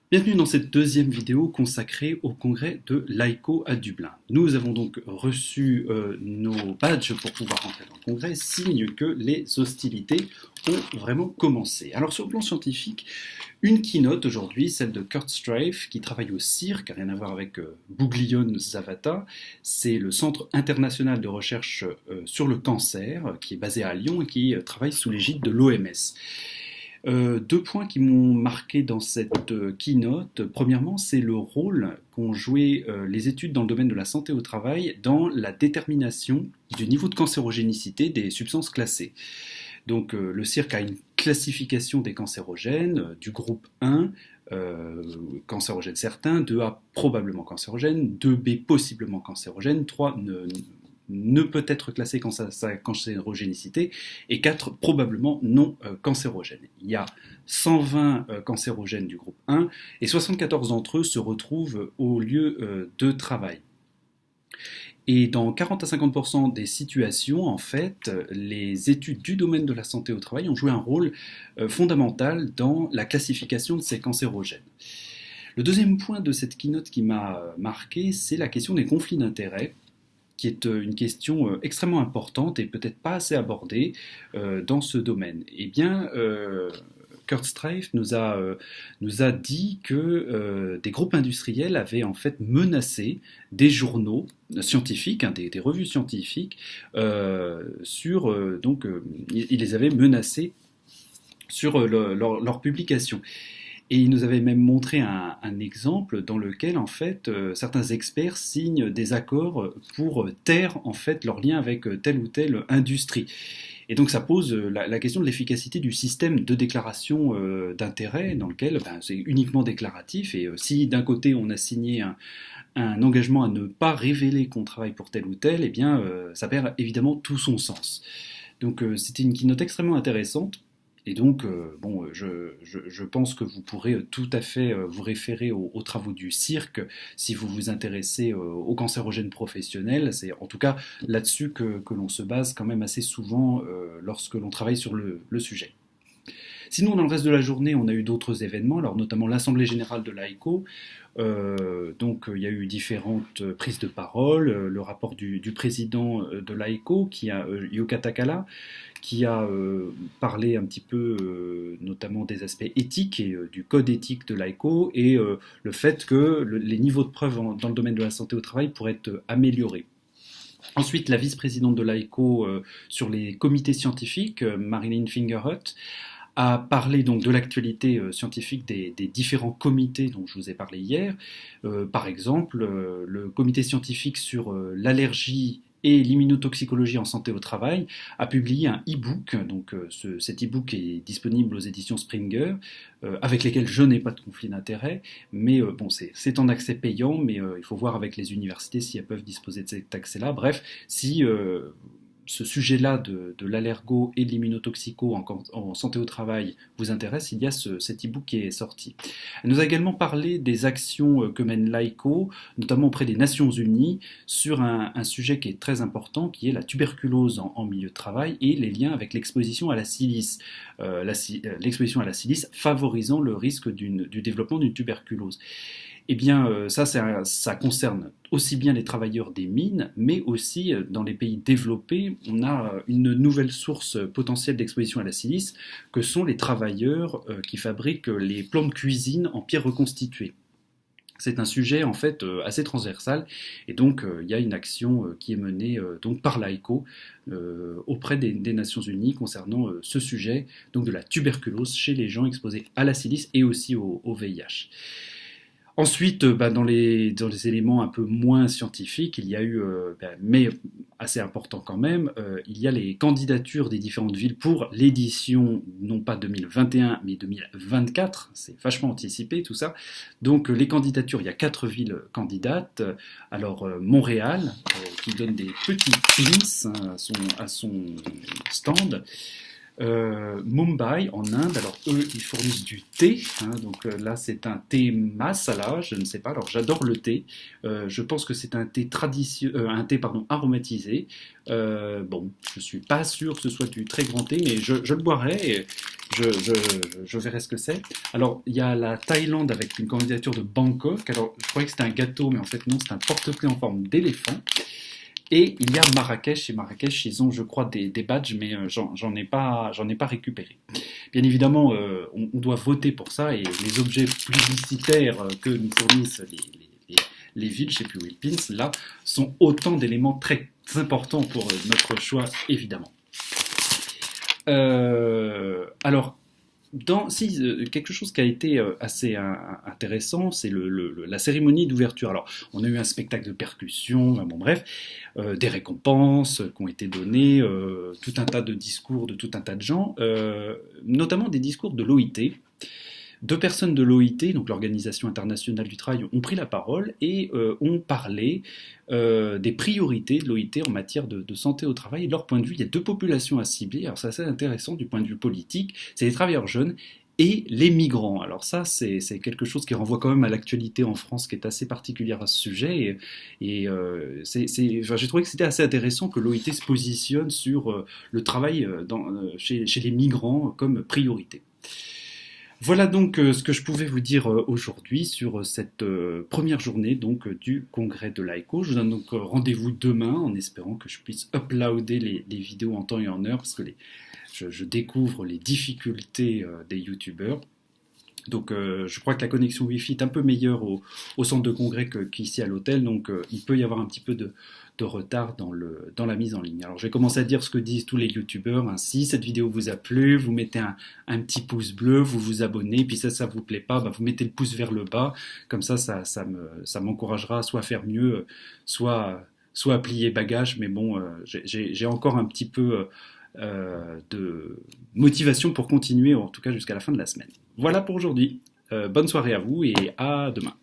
Bienvenue dans cette deuxième vidéo consacrée au congrès de l'AICO à Dublin. Nous avons donc reçu nos badges pour pouvoir rentrer dans le congrès, signe que les hostilités ont vraiment commencé. Alors sur le plan scientifique, une keynote aujourd'hui, celle de Kurt Strafe, qui travaille au CIRC, rien à voir avec Bouglione Zavata. C'est le Centre international de recherche sur le cancer, qui est basé à Lyon et qui travaille sous l'égide de l'OMS. Deux points qui m'ont marqué dans cette keynote. Premièrement, c'est le rôle qu'ont joué les études dans le domaine de la santé au travail dans la détermination du niveau de cancérogénicité des substances classées. Donc le CIRC a une classification des cancérogènes du groupe 1, cancérogène certain, 2A probablement cancérogène, 2B possiblement cancérogène, 3 ne peut être classé quand sa cancérogénicité, et 4 probablement non cancérogène. Il y a 120 cancérogènes du groupe 1, et 74 d'entre eux se retrouvent au lieu de travail. Et dans 40 à 50% des situations, en fait, les études du domaine de la santé au travail ont joué un rôle fondamental dans la classification de ces cancérogènes. Le deuxième point de cette keynote qui m'a marqué, c'est la question des conflits d'intérêts, qui est une question extrêmement importante et peut-être pas assez abordée dans ce domaine. Eh bien, Kurt Strafe nous a dit que des groupes industriels avaient en fait menacé des journaux scientifiques, des revues scientifiques, ils les avaient menacés sur leur publication. Et il nous avait même montré un exemple dans lequel, en fait, certains experts signent des accords pour taire, en fait, leur lien avec telle ou telle industrie. Et donc ça pose la question de l'efficacité du système de déclaration d'intérêt dans lequel c'est uniquement déclaratif. Et si d'un côté on a signé un engagement à ne pas révéler qu'on travaille pour tel ou tel, eh bien ça perd évidemment tout son sens. Donc c'était une keynote extrêmement intéressante. Et donc, je pense que vous pourrez tout à fait vous référer aux travaux du CIRC si vous vous intéressez aux cancérogènes professionnels. C'est en tout cas là-dessus que l'on se base quand même assez souvent lorsque l'on travaille sur le sujet. Sinon, dans le reste de la journée, on a eu d'autres événements, alors notamment l'Assemblée générale de l'AICO. Donc, il y a eu différentes prises de parole. Le rapport du président de l'AICO, Yuka Takala, qui a parlé un petit peu notamment des aspects éthiques et du code éthique de l'AICO et le fait que les niveaux de preuve dans le domaine de la santé au travail pourraient être améliorés. Ensuite, la vice-présidente de l'AICO sur les comités scientifiques, Marilyn Fingerhut, a parlé donc de l'actualité scientifique des différents comités dont je vous ai parlé hier. Par exemple, le comité scientifique sur l'allergie et l'immunotoxicologie en santé au travail a publié un e-book. Donc cet e-book est disponible aux éditions Springer, avec lesquelles je n'ai pas de conflit d'intérêt, mais c'est en accès payant, mais il faut voir avec les universités si elles peuvent disposer de cet accès-là. Bref, si ce sujet-là de l'allergo et de l'immunotoxico en santé au travail vous intéresse, il y a cet e-book qui est sorti. Elle nous a également parlé des actions que mène l'AICO, notamment auprès des Nations Unies, sur un sujet qui est très important, qui est la tuberculose en milieu de travail et les liens avec l'exposition à la silice. L'exposition à la silice favorisant le risque du développement d'une tuberculose. Eh bien, ça concerne aussi bien les travailleurs des mines, mais aussi dans les pays développés, on a une nouvelle source potentielle d'exposition à la silice, que sont les travailleurs qui fabriquent les plans de cuisine en pierre reconstituée. C'est un sujet en fait assez transversal et donc il y a une action qui est menée donc par l'AICO auprès des Nations Unies concernant ce sujet donc de la tuberculose chez les gens exposés à la silice et aussi au VIH. Ensuite, dans les éléments un peu moins scientifiques, il y a eu, mais assez important quand même, il y a les candidatures des différentes villes pour l'édition, non pas 2021, mais 2024. C'est vachement anticipé tout ça. Donc les candidatures, il y a 4 villes candidates. Alors Montréal, qui donne des petits pins à son stand. Mumbai en Inde, alors eux ils fournissent du thé, donc là c'est un thé masala, je ne sais pas, alors j'adore le thé, je pense que c'est un thé aromatisé, je suis pas sûr que ce soit du très grand thé, mais je le boirai, et je verrai ce que c'est. Alors, il y a la Thaïlande avec une candidature de Bangkok. Alors, je croyais que c'était un gâteau, mais en fait non, c'est un porte-clés en forme d'éléphant. Et il y a Marrakech, et Marrakech, ils ont, je crois, des badges, mais j'en ai pas récupéré. Bien évidemment, on doit voter pour ça, et les objets publicitaires que nous fournissent les villes chez Pins, là, sont autant d'éléments très importants pour notre choix, évidemment. Alors, quelque chose qui a été assez intéressant, c'est la cérémonie d'ouverture. Alors, on a eu un spectacle de percussion, bon bref, des récompenses qui ont été données, tout un tas de discours de tout un tas de gens, notamment des discours de l'OIT. Deux personnes de l'OIT, donc l'Organisation internationale du travail, ont pris la parole et ont parlé des priorités de l'OIT en matière de santé au travail et de leur point de vue. Il y a deux populations à cibler, alors c'est assez intéressant du point de vue politique, c'est les travailleurs jeunes et les migrants. Alors ça, c'est quelque chose qui renvoie quand même à l'actualité en France qui est assez particulière à ce sujet j'ai trouvé que c'était assez intéressant que l'OIT se positionne sur le travail chez les migrants comme priorité. Voilà donc ce que je pouvais vous dire aujourd'hui sur cette première journée donc du congrès de l'AECO. Je vous donne donc rendez-vous demain en espérant que je puisse uploader les vidéos en temps et en heure parce que je découvre les difficultés des youtubeurs. Donc je crois que la connexion Wi-Fi est un peu meilleure au centre de congrès qu'ici à l'hôtel, donc il peut y avoir un petit peu de retard dans la mise en ligne. Alors je vais commencer à dire ce que disent tous les youtubeurs. Si cette vidéo vous a plu, vous mettez un petit pouce bleu, vous vous abonnez, puis ça vous plaît pas, vous mettez le pouce vers le bas, comme ça m'encouragera soit à faire mieux, soit à plier bagage, mais bon, j'ai encore un petit peu de motivation pour continuer, en tout cas jusqu'à la fin de la semaine. Voilà pour aujourd'hui. Bonne soirée à vous et à demain.